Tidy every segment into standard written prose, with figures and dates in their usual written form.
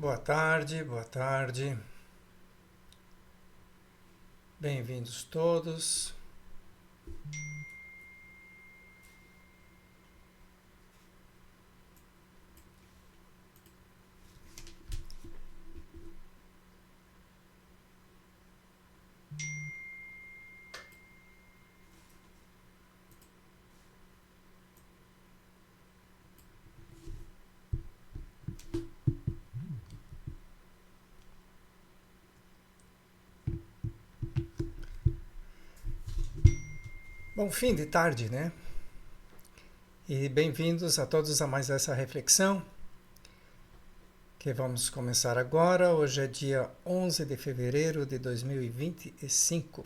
Boa tarde, boa tarde. Bem-vindos todos. Bom fim de tarde, né? E bem-vindos a todos a mais essa reflexão que vamos começar agora. Hoje é dia 11 de fevereiro de 2025.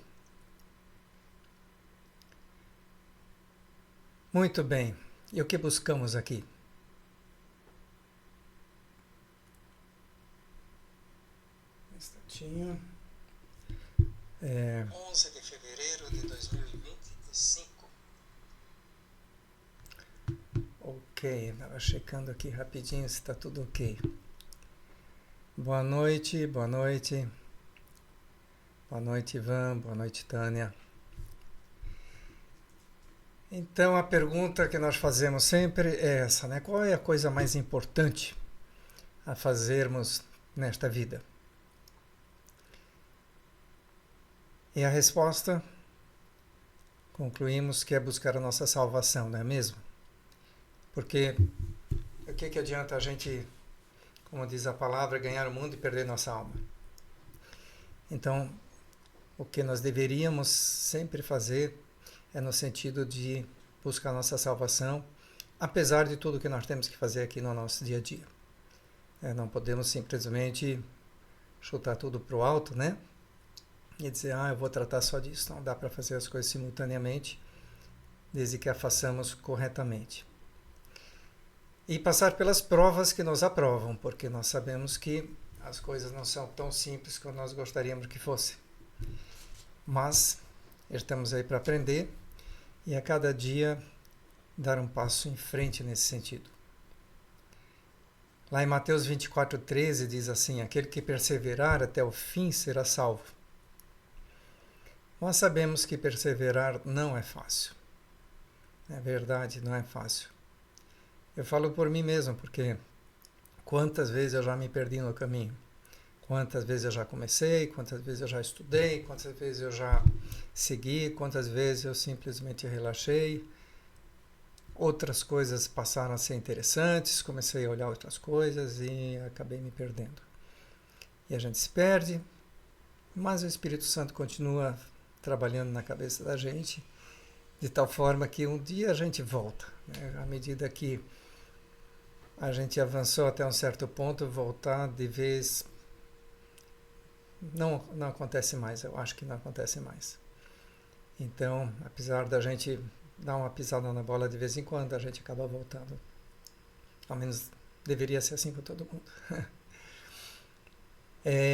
Muito bem. E o que buscamos aqui? Um instantinho. 11 de fevereiro de 2025. Ok, estava checando aqui rapidinho se está tudo ok. Boa noite, boa noite. Boa noite, Ivan, boa noite, Tânia. Então a pergunta que nós fazemos sempre é essa, né? Qual é a coisa mais importante a fazermos nesta vida? E a resposta, concluímos que é buscar a nossa salvação, não é mesmo? Porque o que adianta a gente, como diz a palavra, ganhar o mundo e perder nossa alma? Então, o que nós deveríamos sempre fazer é no sentido de buscar a nossa salvação, apesar de tudo que nós temos que fazer aqui no nosso dia a dia. Não podemos simplesmente chutar tudo para o alto, né? E dizer, eu vou tratar só disso. Não dá para fazer as coisas simultaneamente, desde que a façamos corretamente. E passar pelas provas que nos aprovam, porque nós sabemos que as coisas não são tão simples como nós gostaríamos que fossem. Mas estamos aí para aprender e a cada dia dar um passo em frente nesse sentido. Lá em Mateus 24:13 diz assim, aquele que perseverar até o fim será salvo. Nós sabemos que perseverar não é fácil. É verdade, não é fácil. Eu falo por mim mesmo, porque quantas vezes eu já me perdi no caminho. Quantas vezes eu já comecei, quantas vezes eu já estudei, quantas vezes eu já segui, quantas vezes eu simplesmente relaxei. Outras coisas passaram a ser interessantes, comecei a olhar outras coisas e acabei me perdendo. E a gente se perde, mas o Espírito Santo continua trabalhando na cabeça da gente, de tal forma que um dia a gente volta. Né? À medida que a gente avançou até um certo ponto, voltar de vez não acontece mais, eu acho que não acontece mais. Então, apesar da gente dar uma pisada na bola de vez em quando, a gente acaba voltando. Ao menos deveria ser assim com todo mundo.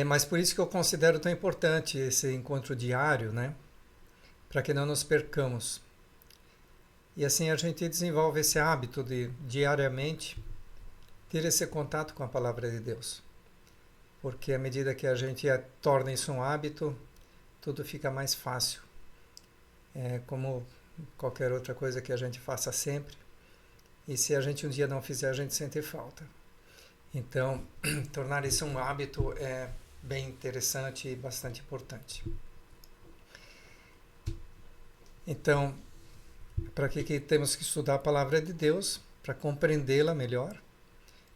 Mas por isso que eu considero tão importante esse encontro diário, né? Para que não nos percamos. E assim a gente desenvolve esse hábito de, diariamente, ter esse contato com a palavra de Deus. Porque à medida que a gente torna isso um hábito, tudo fica mais fácil. É como qualquer outra coisa que a gente faça sempre. E se a gente um dia não fizer, a gente sente falta. Então, tornar isso um hábito é bem interessante e bastante importante. Então, para que temos que estudar a palavra de Deus? Para compreendê-la melhor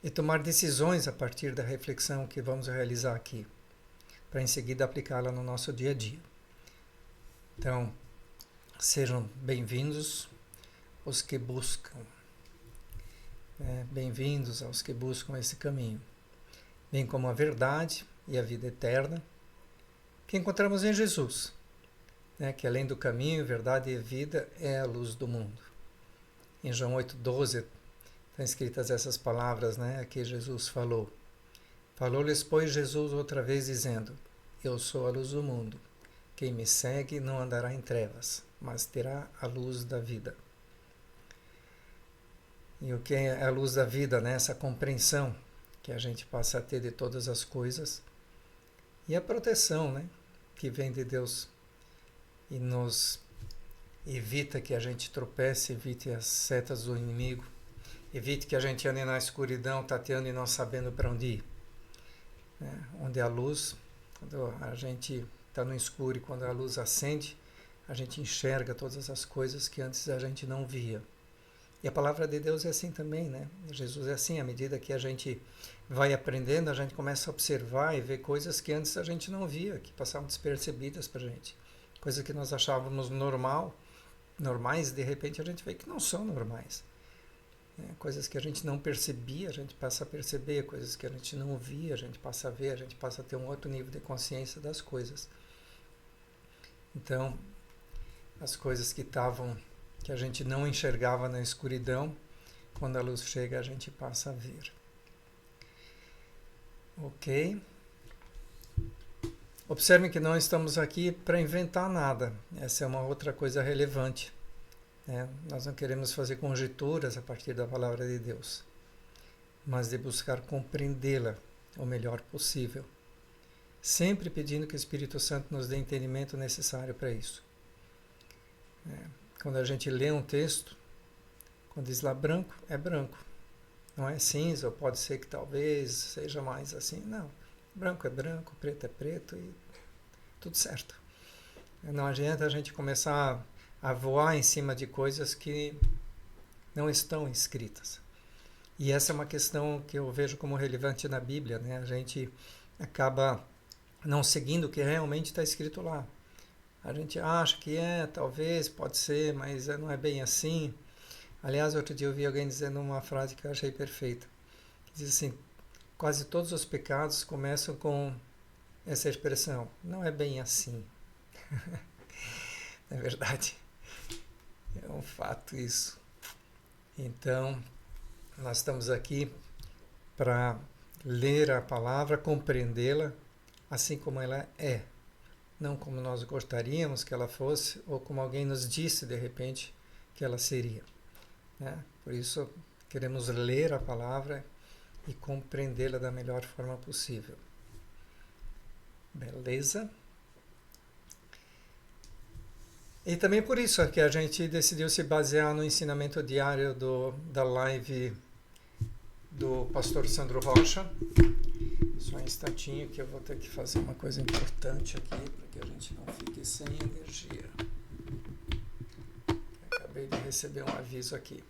e tomar decisões a partir da reflexão que vamos realizar aqui, para em seguida aplicá-la no nosso dia a dia. Então, sejam bem-vindos os que buscam. Bem-vindos aos que buscam esse caminho, bem como a verdade e a vida eterna que encontramos em Jesus, que além do caminho, verdade e vida é a luz do mundo. Em João 8,12 estão escritas essas palavras, que Jesus falou. Falou-lhes, pois, Jesus outra vez dizendo, eu sou a luz do mundo, quem me segue não andará em trevas, mas terá a luz da vida. E o que é a luz da vida, essa compreensão que a gente passa a ter de todas as coisas, e a proteção, né, que vem de Deus e nos evita que a gente tropece, evite as setas do inimigo, evite que a gente ande na escuridão, tateando e não sabendo para onde ir. Né? Onde a luz, quando a gente está no escuro e quando a luz acende, a gente enxerga todas as coisas que antes a gente não via. E a palavra de Deus é assim também, né? Jesus é assim, à medida que a gente vai aprendendo, a gente começa a observar e ver coisas que antes a gente não via, que passavam despercebidas para a gente. Coisas que nós achávamos normais, de repente a gente vê que não são normais. Coisas que a gente não percebia, a gente passa a perceber, coisas que a gente não via, a gente passa a ver, a gente passa a ter um outro nível de consciência das coisas. Então, as coisas que a gente não enxergava na escuridão, quando a luz chega, a gente passa a ver. Ok? Observem que não estamos aqui para inventar nada. Essa é uma outra coisa relevante. Nós não queremos fazer conjecturas a partir da palavra de Deus, mas de buscar compreendê-la o melhor possível, sempre pedindo que o Espírito Santo nos dê entendimento necessário para isso. Quando a gente lê um texto, quando diz lá branco, é branco, não é cinza, ou pode ser que talvez seja mais assim, não, branco é branco, preto é preto e tudo certo. Não adianta a gente começar a voar em cima de coisas que não estão escritas. E essa é uma questão que eu vejo como relevante na Bíblia, né? A gente acaba não seguindo o que realmente está escrito lá. A gente acha que talvez, pode ser, mas não é bem assim. Aliás, outro dia eu vi alguém dizendo uma frase que eu achei perfeita. Diz assim, quase todos os pecados começam com essa expressão, não é bem assim. Não é verdade? É um fato isso. Então, nós estamos aqui para ler a palavra, compreendê-la assim como ela é. Não como nós gostaríamos que ela fosse, ou como alguém nos disse de repente que ela seria. Né? Por isso, queremos ler a palavra e compreendê-la da melhor forma possível. Beleza? E também por isso que a gente decidiu se basear no ensinamento diário da live do pastor Sandro Rocha. Só um instantinho que eu vou ter que fazer uma coisa importante aqui, para que a gente não fique sem energia. Acabei de receber um aviso aqui.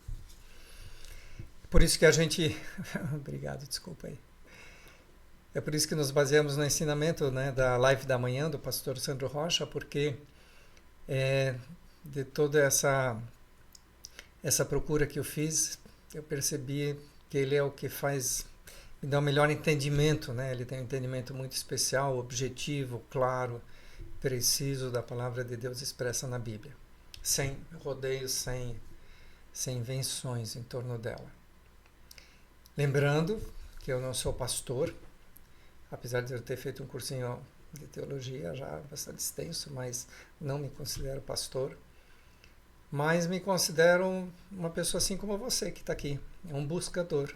Por isso que a gente... Obrigado, desculpa aí. É por isso que nos baseamos no ensinamento, né, da live da manhã do pastor Sandro Rocha, porque de toda essa procura que eu fiz, eu percebi que ele é o que me dá um melhor entendimento, né? Ele tem um entendimento muito especial, objetivo, claro, preciso da palavra de Deus expressa na Bíblia, sem rodeios, sem invenções em torno dela. Lembrando que eu não sou pastor, apesar de eu ter feito um cursinho de teologia já bastante extenso, mas não me considero pastor, mas me considero uma pessoa assim como você que está aqui, um buscador,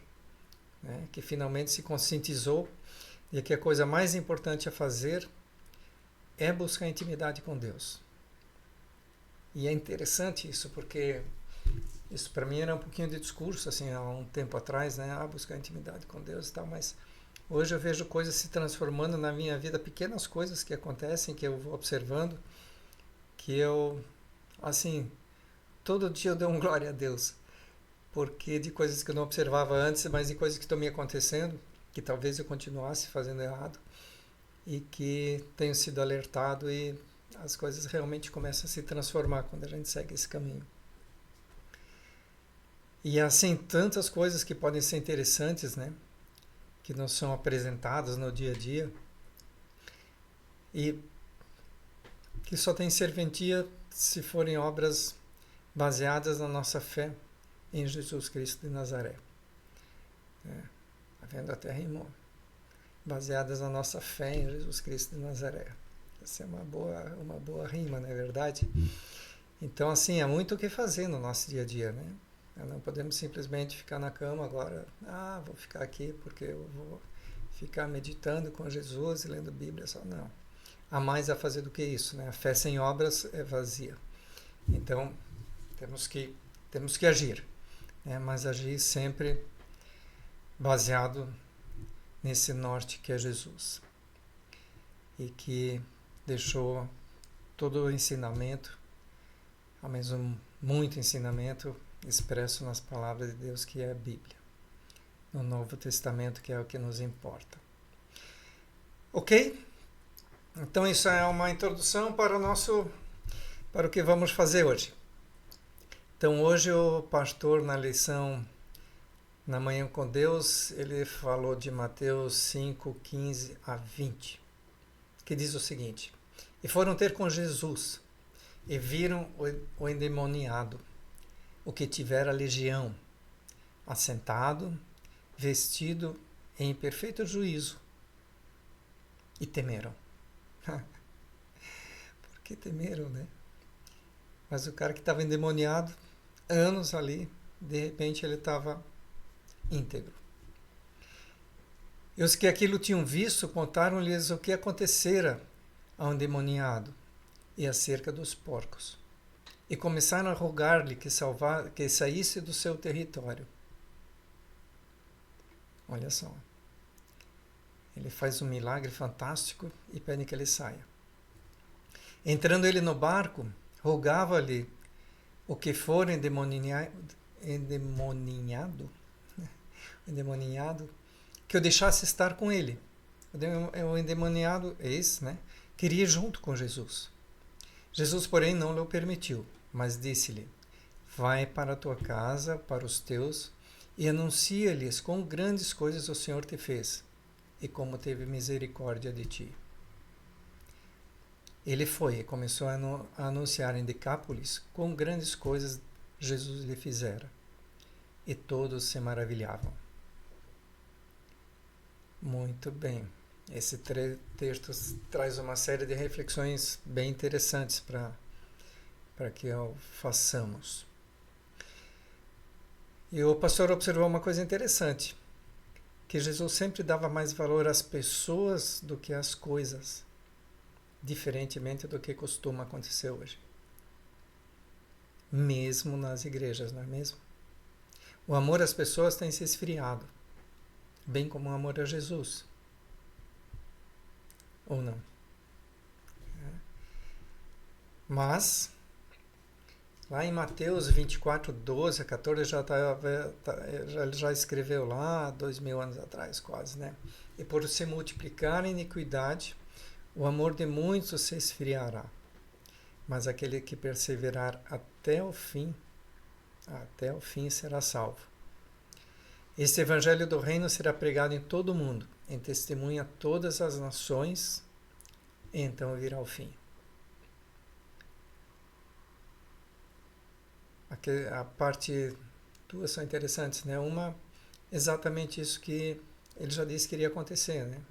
né, que finalmente se conscientizou de que a coisa mais importante a fazer é buscar intimidade com Deus. E é interessante isso, porque isso para mim era um pouquinho de discurso assim há um tempo atrás, né, buscar intimidade com Deus e tal, mas hoje eu vejo coisas se transformando na minha vida, pequenas coisas que acontecem, que eu vou observando, que eu, assim, todo dia eu dou um glória a Deus, porque de coisas que eu não observava antes, mas de coisas que estão me acontecendo, que talvez eu continuasse fazendo errado, e que tenho sido alertado e as coisas realmente começam a se transformar quando a gente segue esse caminho. E assim, tantas coisas que podem ser interessantes, né? Que não são apresentadas no dia a dia e que só tem serventia se forem obras baseadas na nossa fé em Jesus Cristo de Nazaré. Tá vendo? Até rimou. Baseadas na nossa fé em Jesus Cristo de Nazaré. Essa é uma boa rima, não é verdade? Então, assim, há muito o que fazer no nosso dia a dia, né? Não podemos simplesmente ficar na cama agora. Vou ficar aqui porque eu vou ficar meditando com Jesus e lendo Bíblia. Só não. Há mais a fazer do que isso, né? A fé sem obras é vazia. Então, temos que agir, né? Mas agir sempre baseado nesse norte que é Jesus. E que deixou todo o ensinamento, ao mesmo muito ensinamento, expresso nas palavras de Deus, que é a Bíblia. No Novo Testamento, que é o que nos importa. Ok? Então isso é uma introdução para o que vamos fazer hoje. Então hoje o pastor na lição Na Manhã com Deus, ele falou de Mateus 5, 15 a 20, que diz o seguinte: E foram ter com Jesus, e viram o endemoniado, o que tivera legião, assentado, vestido em perfeito juízo, e temeram. Por que temeram, né? Mas o cara que estava endemoniado, anos ali, de repente ele estava íntegro. E os que aquilo tinham visto contaram-lhes o que acontecera ao endemoniado e acerca dos porcos. E começaram a rogar-lhe que saísse do seu território. Olha só. Ele faz um milagre fantástico e pede que ele saia. Entrando ele no barco, rogava-lhe o que for endemoniado, que o deixasse estar com ele. O endemoniado, né, queria ir junto com Jesus. Jesus, porém, não lhe permitiu, mas disse-lhe: Vai para a tua casa, para os teus, e anuncia-lhes quão grandes coisas o Senhor te fez, e como teve misericórdia de ti. Ele foi e começou a anunciar em Decápolis quão grandes coisas Jesus lhe fizera, e todos se maravilhavam. Muito bem. Esse texto traz uma série de reflexões bem interessantes para que façamos. E o pastor observou uma coisa interessante, que Jesus sempre dava mais valor às pessoas do que às coisas, diferentemente do que costuma acontecer hoje. Mesmo nas igrejas, não é mesmo? O amor às pessoas tem se esfriado, bem como o amor a Jesus. Ou não? Mas, lá em Mateus 24, 12 a 14, já escreveu lá, 2000 anos atrás quase, né? E por se multiplicar a iniquidade, o amor de muitos se esfriará. Mas aquele que perseverar até o fim será salvo. Este evangelho do reino será pregado em todo o mundo, em testemunha a todas as nações, e então virá o fim. Aqui, a parte duas são interessantes, né? Uma, exatamente isso que ele já disse que iria acontecer, né?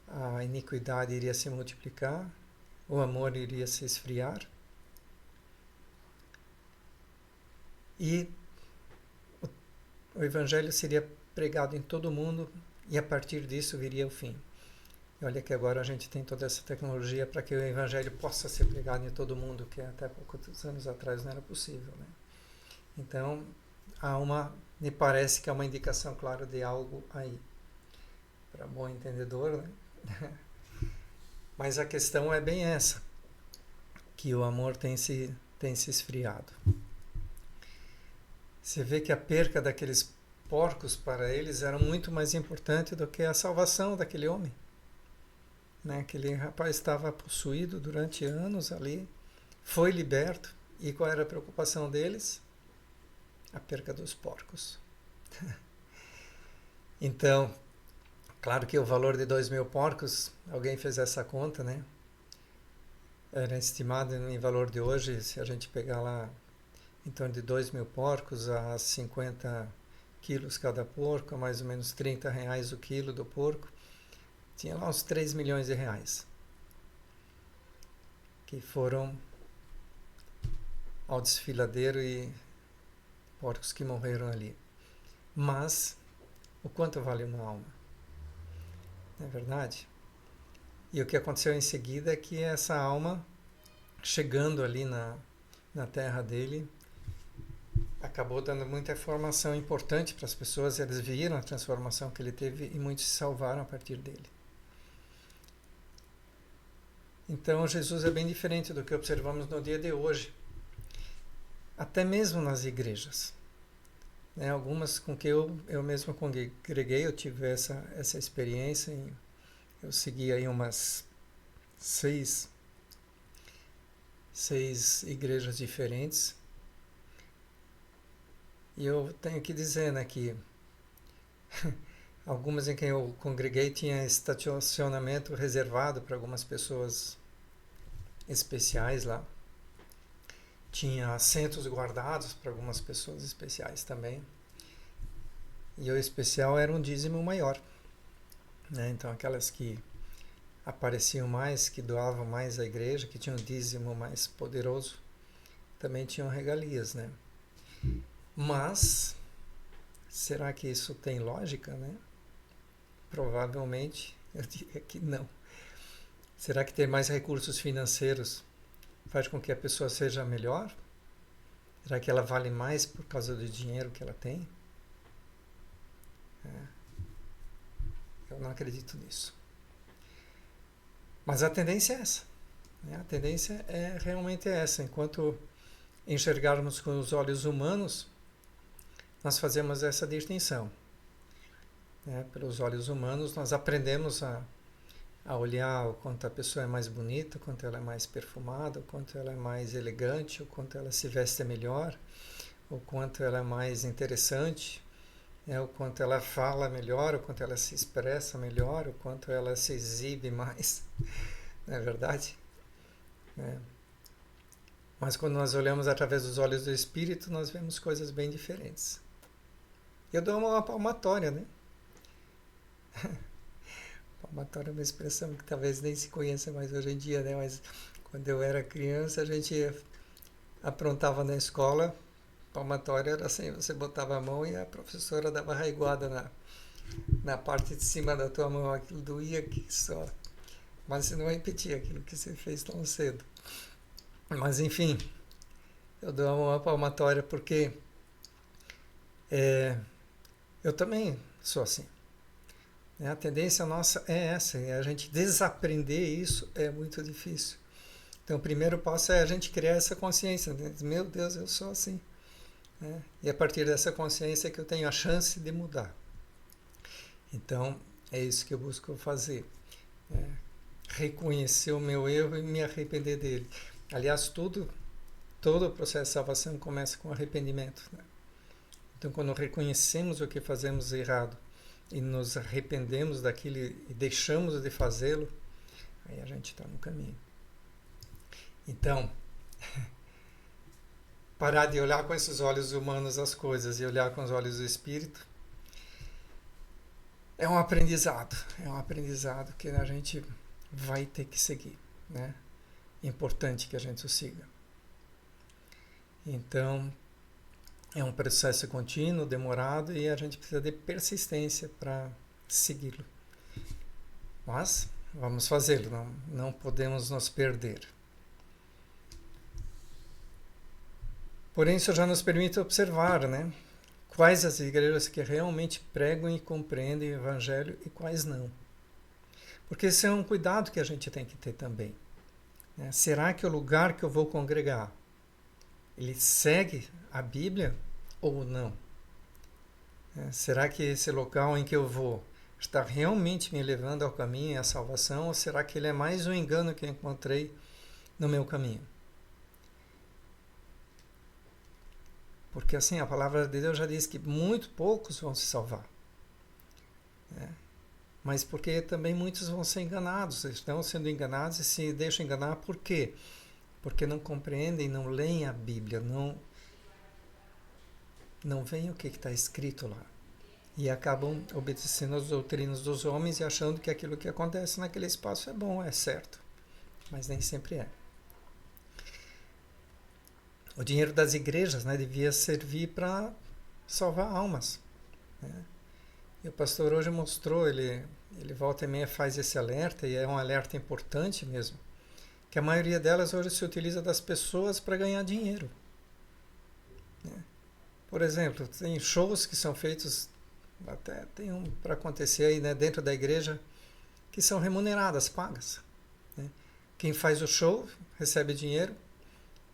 A iniquidade iria se multiplicar, o amor iria se esfriar, e o evangelho seria pregado em todo o mundo, e a partir disso viria o fim. E olha que agora a gente tem toda essa tecnologia para que o evangelho possa ser pregado em todo o mundo, que até poucos anos atrás não era possível, né? Então, me parece que há uma indicação clara de algo aí, para bom entendedor, né? Mas a questão é bem essa, que o amor tem se esfriado. Você vê que a perca daqueles porcos para eles era muito mais importante do que a salvação daquele homem. Né? Aquele rapaz estava possuído durante anos ali, foi liberto, e qual era a preocupação deles? A perca dos porcos. Então, claro que o valor de 2.000 porcos, alguém fez essa conta, né? Era estimado em valor de hoje, se a gente pegar lá em torno de 2.000 porcos a 50 quilos cada porco, a mais ou menos R$30 o quilo do porco, tinha lá uns 3 milhões de reais que foram ao desfiladeiro e porcos que morreram ali. Mas o quanto vale uma alma? Não é verdade? E o que aconteceu em seguida é que essa alma, chegando ali na terra dele, acabou dando muita informação importante para as pessoas. Eles viram a transformação que ele teve e muitos se salvaram a partir dele. Então Jesus é bem diferente do que observamos no dia de hoje, até mesmo nas igrejas. Algumas com que eu mesmo congreguei, eu tive essa experiência. Eu segui aí umas seis igrejas diferentes. E eu tenho que dizer, né, que algumas em que eu congreguei tinha estacionamento reservado para algumas pessoas especiais lá. Tinha assentos guardados para algumas pessoas especiais também. E o especial era um dízimo maior. Então aquelas que apareciam mais, que doavam mais à igreja, que tinham um dízimo mais poderoso, também tinham regalias, né? Mas, será que isso tem lógica, né? Provavelmente, eu diria que não. Será que ter mais recursos financeiros faz com que a pessoa seja melhor? Será que ela vale mais por causa do dinheiro que ela tem? Eu não acredito nisso. Mas a tendência é essa. A tendência é realmente essa. Enquanto enxergarmos com os olhos humanos, nós fazemos essa distinção. Pelos olhos humanos, nós aprendemos a olhar o quanto a pessoa é mais bonita, o quanto ela é mais perfumada, o quanto ela é mais elegante, o quanto ela se veste melhor, o quanto ela é mais interessante, o quanto ela fala melhor, o quanto ela se expressa melhor, o quanto ela se exibe mais. Não é verdade? Mas quando nós olhamos através dos olhos do Espírito, nós vemos coisas bem diferentes. Eu dou uma palmatória, né? Palmatória é uma expressão que talvez nem se conheça mais hoje em dia, né? Mas quando eu era criança, a gente aprontava na escola. Palmatória era assim, você botava a mão e a professora dava raiguada na parte de cima da tua mão. Aquilo doía que só. Mas você não repetia aquilo que você fez tão cedo. Mas enfim, eu dou uma palmatória porque eu também sou assim. A tendência nossa é essa, e a gente desaprender isso é muito difícil. Então o primeiro passo é a gente criar essa consciência, né? Meu Deus, eu sou assim. E a partir dessa consciência é que eu tenho a chance de mudar. Então é isso que eu busco fazer. Reconhecer o meu erro e me arrepender dele. Aliás, todo o processo de salvação começa com arrependimento. Então quando reconhecemos o que fazemos errado e nos arrependemos daquilo e deixamos de fazê-lo, aí a gente está no caminho. Então, parar de olhar com esses olhos humanos as coisas e olhar com os olhos do Espírito é um aprendizado que a gente vai ter que seguir, né? É importante que a gente o siga. Então, é um processo contínuo, demorado, e a gente precisa de persistência para segui-lo. Mas vamos fazê-lo, não podemos nos perder. Porém, isso já nos permite observar, né? Quais as igrejas que realmente pregam e compreendem o Evangelho e quais não. Porque esse é um cuidado que a gente tem que ter também. Será que o lugar que eu vou congregar, ele segue a Bíblia ou não? Será que esse local em que eu vou está realmente me levando ao caminho e à salvação, ou será que ele é mais um engano que eu encontrei no meu caminho? Porque assim, a palavra de Deus já diz que muito poucos vão se salvar. Mas porque também muitos vão ser enganados, estão sendo enganados e se deixam enganar por quê? Porque não compreendem, não leem a Bíblia, não veem o que está escrito lá. E acabam obedecendo às doutrinas dos homens e achando que aquilo que acontece naquele espaço é bom, é certo. Mas nem sempre é. O dinheiro das igrejas, devia servir para salvar almas. Né? E o pastor hoje mostrou, ele volta e meia faz esse alerta, e é um alerta importante mesmo, que a maioria delas hoje se utiliza das pessoas para ganhar dinheiro. Né? Por exemplo, tem shows que são feitos, até tem um para acontecer aí, né, dentro da igreja, que são remuneradas, pagas. Né? Quem faz o show recebe dinheiro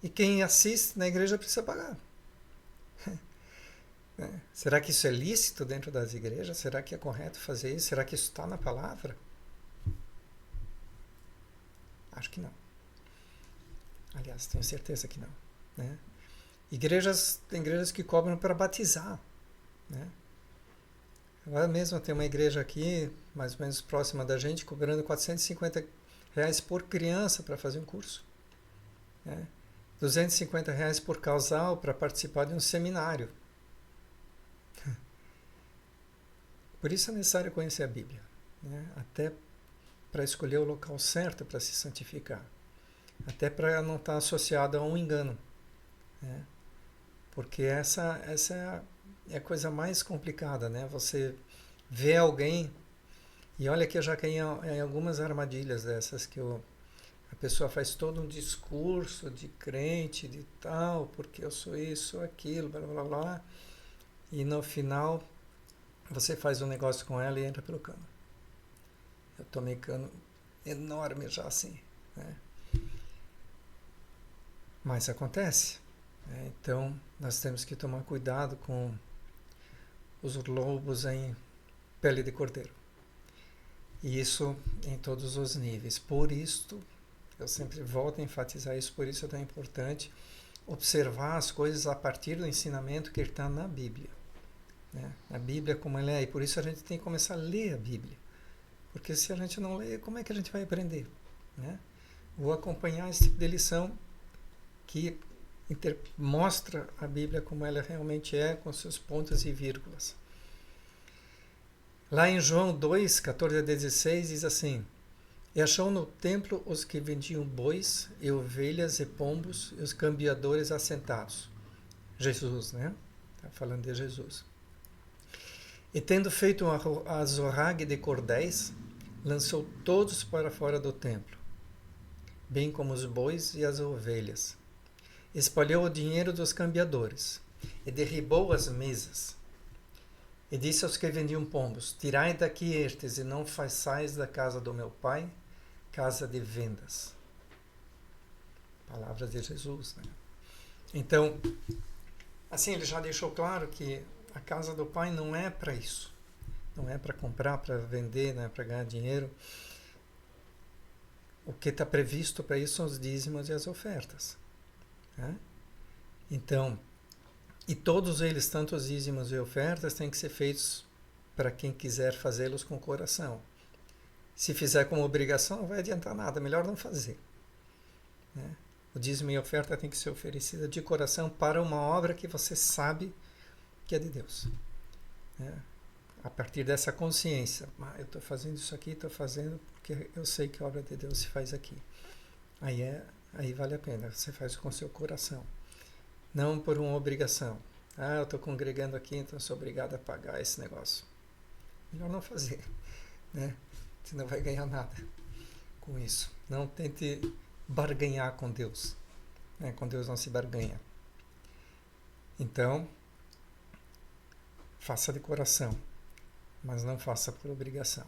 e quem assiste na igreja precisa pagar. Né? Será que isso é lícito dentro das igrejas? Será que é correto fazer isso? Será que isso está na palavra? Acho que não. Aliás, tenho certeza que não. Né? Tem igrejas que cobram para batizar. Né? Agora mesmo tem uma igreja aqui, mais ou menos próxima da gente, cobrando R$ 450 por criança para fazer um curso. Né? R$ 250 por casal para participar de um seminário. Por isso é necessário conhecer a Bíblia, né? Até para escolher o local certo para se santificar, até para não estar associado a um engano, né? Porque essa é a coisa mais complicada, né? Você vê alguém, e olha que eu já caí em algumas armadilhas dessas, a pessoa faz todo um discurso de crente, de tal, porque eu sou isso, aquilo, blá blá blá, e no final você faz um negócio com ela e entra pelo cano. Eu tomei cano enorme já assim, né? Mas acontece, né? Então nós temos que tomar cuidado com os lobos em pele de cordeiro. E isso em todos os níveis. Por isso, eu sempre volto a enfatizar isso, por isso é tão importante observar as coisas a partir do ensinamento que está na Bíblia. Né? A Bíblia como ela é, e por isso a gente tem que começar a ler a Bíblia, porque se a gente não lê, como é que a gente vai aprender? Né? Vou acompanhar esse tipo de lição que mostra a Bíblia como ela realmente é, com seus pontos e vírgulas. Lá em João 2, 14 a 16 diz assim: e achou no templo os que vendiam bois e ovelhas e pombos e os cambiadores assentados. Jesus, né? Está falando de Jesus. E tendo feito um azorrague de cordéis, lançou todos para fora do templo, bem como os bois e as ovelhas. Espalhou o dinheiro dos cambiadores, e derribou as mesas. E disse aos que vendiam pombos: tirai daqui estes, e não façais da casa do meu pai casa de vendas. Palavras de Jesus, né? Então, assim, ele já deixou claro que a casa do pai não é para isso. Não é para comprar, para vender, não é para ganhar dinheiro. O que está previsto para isso são os dízimos e as ofertas. Né? Então, e todos eles, tanto os dízimos e ofertas, têm que ser feitos para quem quiser fazê-los com o coração. Se fizer como obrigação, não vai adiantar nada, melhor não fazer. Né? O dízimo e a oferta tem que ser oferecida de coração para uma obra que você sabe que é de Deus. Né? A partir dessa consciência, eu estou fazendo isso aqui, estou fazendo porque eu sei que a obra de Deus se faz aqui. Aí vale a pena, você faz com o seu coração. Não por uma obrigação. Eu estou congregando aqui, então sou obrigado a pagar esse negócio. Melhor não fazer, né? Você não vai ganhar nada com isso. Não tente barganhar com Deus. Né? Com Deus não se barganha. Então, faça de coração, mas não faça por obrigação.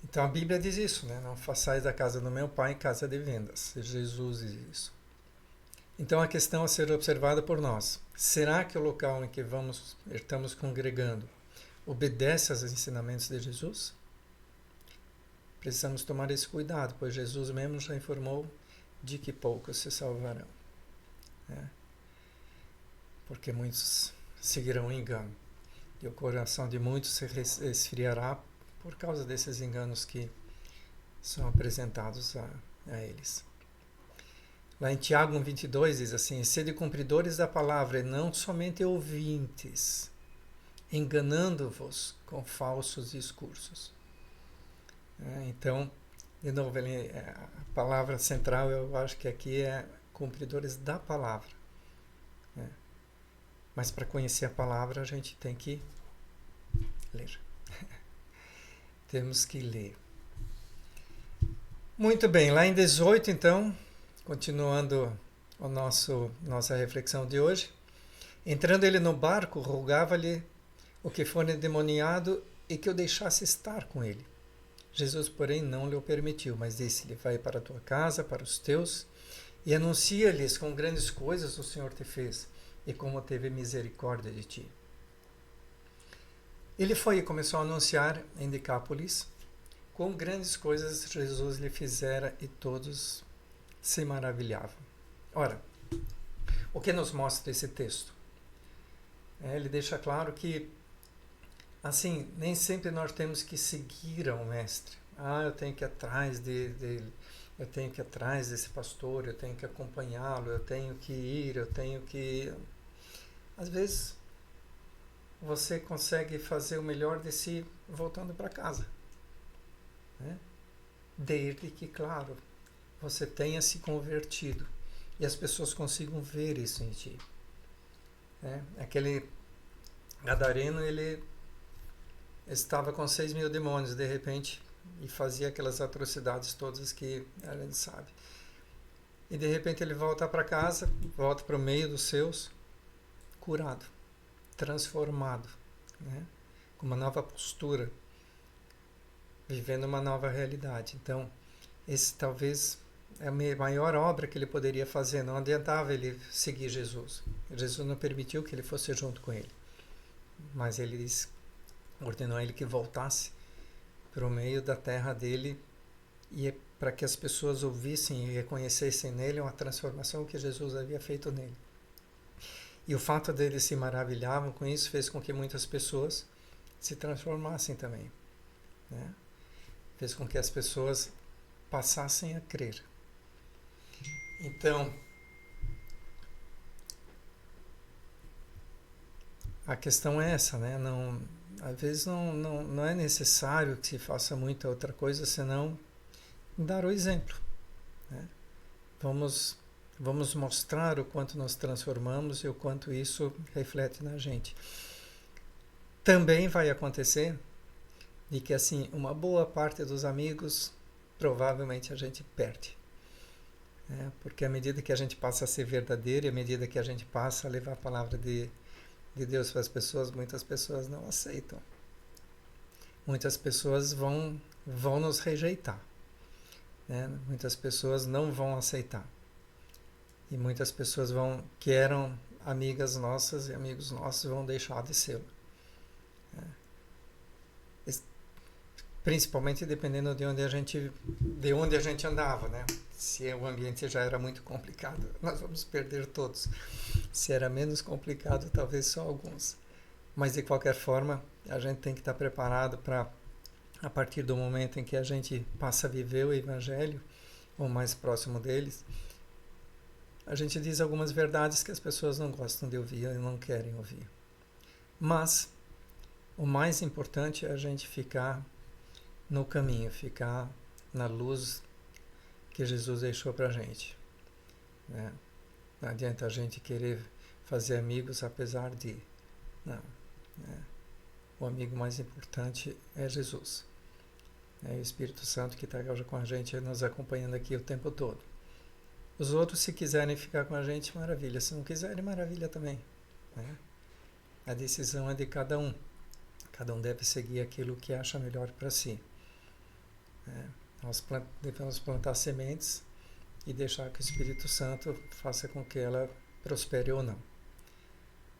Então a Bíblia diz isso, né? Não façais da casa do meu pai casa de vendas. Jesus diz isso. Então a questão a ser observada por nós: será que o local em que estamos congregando obedece aos ensinamentos de Jesus? Precisamos tomar esse cuidado, pois Jesus mesmo já informou de que poucos se salvarão. Né? Porque muitos seguirão o engano. E o coração de muitos se esfriará por causa desses enganos que são apresentados a eles. Lá em Tiago 1,22 diz assim: sede cumpridores da palavra e não somente ouvintes, enganando-vos com falsos discursos. Então, de novo, a palavra central eu acho que aqui é cumpridores da palavra. Mas para conhecer a palavra a gente tem que ler. Temos que ler. Muito bem, lá em 18 então, continuando nossa reflexão de hoje. Entrando ele no barco, rogava-lhe o que for endemoniado e que o deixasse estar com ele. Jesus, porém, não lhe o permitiu, mas disse-lhe: vai para a tua casa, para os teus, e anuncia-lhes com grandes coisas o Senhor te fez, e como teve misericórdia de ti. Ele foi e começou a anunciar em Decápolis quão grandes coisas Jesus lhe fizera, e todos se maravilhavam. Ora, o que nos mostra esse texto? Ele deixa claro que, assim, nem sempre nós temos que seguir ao mestre. Eu tenho que ir atrás dele, eu tenho que ir atrás desse pastor, eu tenho que acompanhá-lo, eu tenho que ir, eu tenho que... Às vezes, você consegue fazer o melhor de si voltando para casa. Né? Desde que, claro, você tenha se convertido e as pessoas consigam ver isso em ti. Aquele gadareno, ele estava com 6.000 demônios de repente e fazia aquelas atrocidades todas que a gente sabe. E de repente ele volta para casa, volta para o meio dos seus, curado, transformado, né? Com uma nova postura, vivendo uma nova realidade. Então, esse talvez é a maior obra que ele poderia fazer. Não adiantava ele seguir Jesus. Jesus não permitiu que ele fosse junto com ele. Mas ele ordenou a ele que voltasse para o meio da terra dele, e para que as pessoas ouvissem e reconhecessem nele uma transformação que Jesus havia feito nele. E o fato deles se maravilhavam com isso fez com que muitas pessoas se transformassem também. Né? Fez com que as pessoas passassem a crer. Então, a questão é essa, né? Às vezes não é necessário que se faça muita outra coisa, senão dar o exemplo. Né? Vamos mostrar o quanto nós transformamos e o quanto isso reflete na gente. Também vai acontecer de que, assim, uma boa parte dos amigos provavelmente a gente perde. Porque à medida que a gente passa a ser verdadeiro e à medida que a gente passa a levar a palavra de Deus para as pessoas, muitas pessoas não aceitam. Muitas pessoas vão nos rejeitar. Né? Muitas pessoas não vão aceitar. E muitas pessoas que eram amigas nossas e amigos nossos vão deixar de ser. Principalmente dependendo de onde a gente andava, né? Se o ambiente já era muito complicado, nós vamos perder todos. Se era menos complicado, talvez só alguns. Mas de qualquer forma, a gente tem que estar preparado para, a partir do momento em que a gente passa a viver o Evangelho, ou mais próximo deles, a gente diz algumas verdades que as pessoas não gostam de ouvir e não querem ouvir. Mas o mais importante é a gente ficar no caminho, ficar na luz que Jesus deixou para a gente. Né? Não adianta a gente querer fazer amigos apesar de... Não. Né? O amigo mais importante é Jesus. É o Espírito Santo que está com a gente, nos acompanhando aqui o tempo todo. Os outros, se quiserem ficar com a gente, maravilha. Se não quiserem, maravilha também. Né? A decisão é de cada um. Cada um deve seguir aquilo que acha melhor para si. Nós devemos plantar sementes e deixar que o Espírito Santo faça com que ela prospere ou não.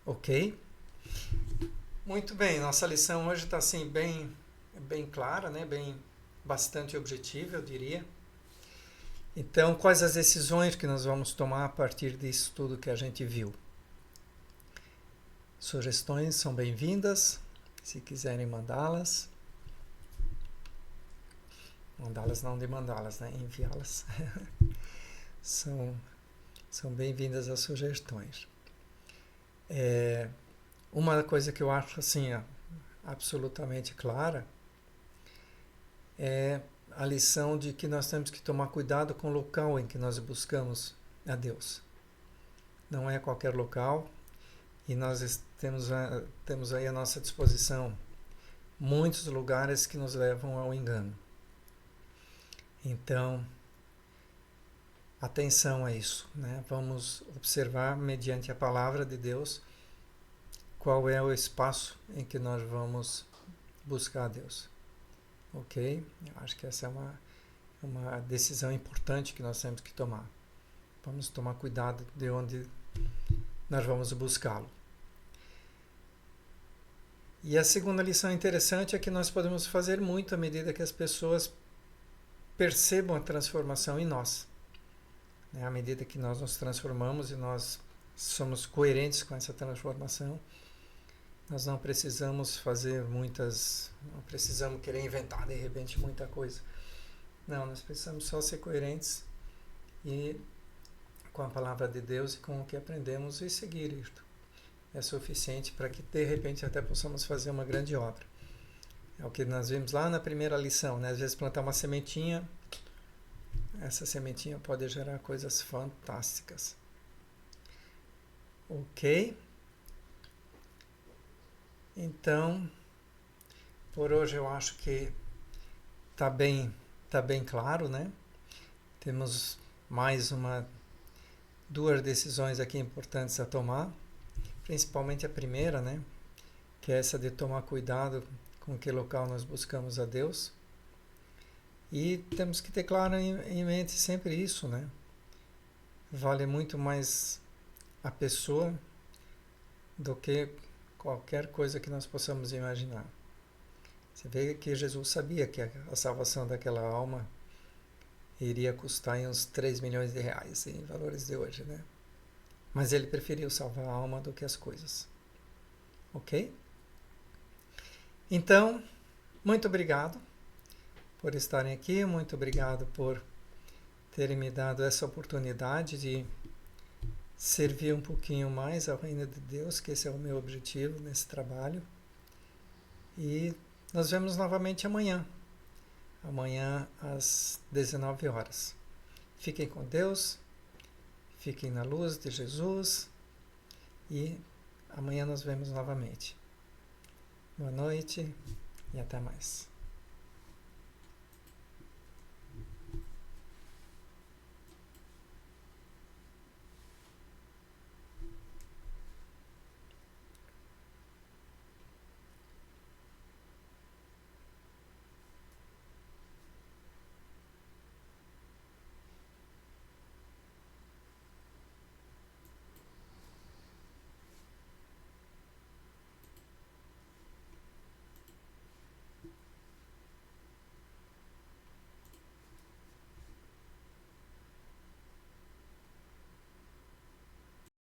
Ok? Muito bem, nossa lição hoje está assim, bem clara, né? Bastante objetiva, eu diria. Então, quais as decisões que nós vamos tomar a partir disso tudo que a gente viu? Sugestões são bem-vindas, se quiserem mandá-las. Mandá-las, não demandá-las, né? Enviá-las. São bem-vindas as sugestões. Uma coisa que eu acho assim, absolutamente clara é a lição de que nós temos que tomar cuidado com o local em que nós buscamos a Deus. Não é qualquer local, E nós temos aí à nossa disposição muitos lugares que nos levam ao engano. Então, atenção a isso, né? Vamos observar, mediante a palavra de Deus, qual é o espaço em que nós vamos buscar a Deus. Ok? Eu acho que essa é uma decisão importante que nós temos que tomar. Vamos tomar cuidado de onde nós vamos buscá-lo. E a segunda lição interessante é que nós podemos fazer muito à medida que as pessoas percebam a transformação em nós. À medida que nós nos transformamos e nós somos coerentes com essa transformação, nós não precisamos não precisamos querer inventar de repente muita coisa. Não, nós precisamos só ser coerentes e com a palavra de Deus e com o que aprendemos e seguir isto. É suficiente para que de repente até possamos fazer uma grande obra. É o que nós vimos lá na primeira lição, né? Às vezes plantar uma sementinha, essa sementinha pode gerar coisas fantásticas. Ok? Então, por hoje eu acho que tá bem claro, né? Temos mais duas decisões aqui importantes a tomar. Principalmente a primeira, né? Que é essa de tomar cuidado com que local nós buscamos a Deus. E temos que ter claro em mente sempre isso, né? Vale muito mais a pessoa do que qualquer coisa que nós possamos imaginar. Você vê que Jesus sabia que a salvação daquela alma iria custar uns 3 milhões de reais em valores de hoje, né? Mas ele preferiu salvar a alma do que as coisas. Ok? Então, muito obrigado por estarem aqui, muito obrigado por terem me dado essa oportunidade de servir um pouquinho mais ao reino de Deus, que esse é o meu objetivo nesse trabalho. E nos vemos novamente amanhã às 19 horas. Fiquem com Deus. Fiquem na luz de Jesus e amanhã nos vemos novamente. Boa noite e até mais.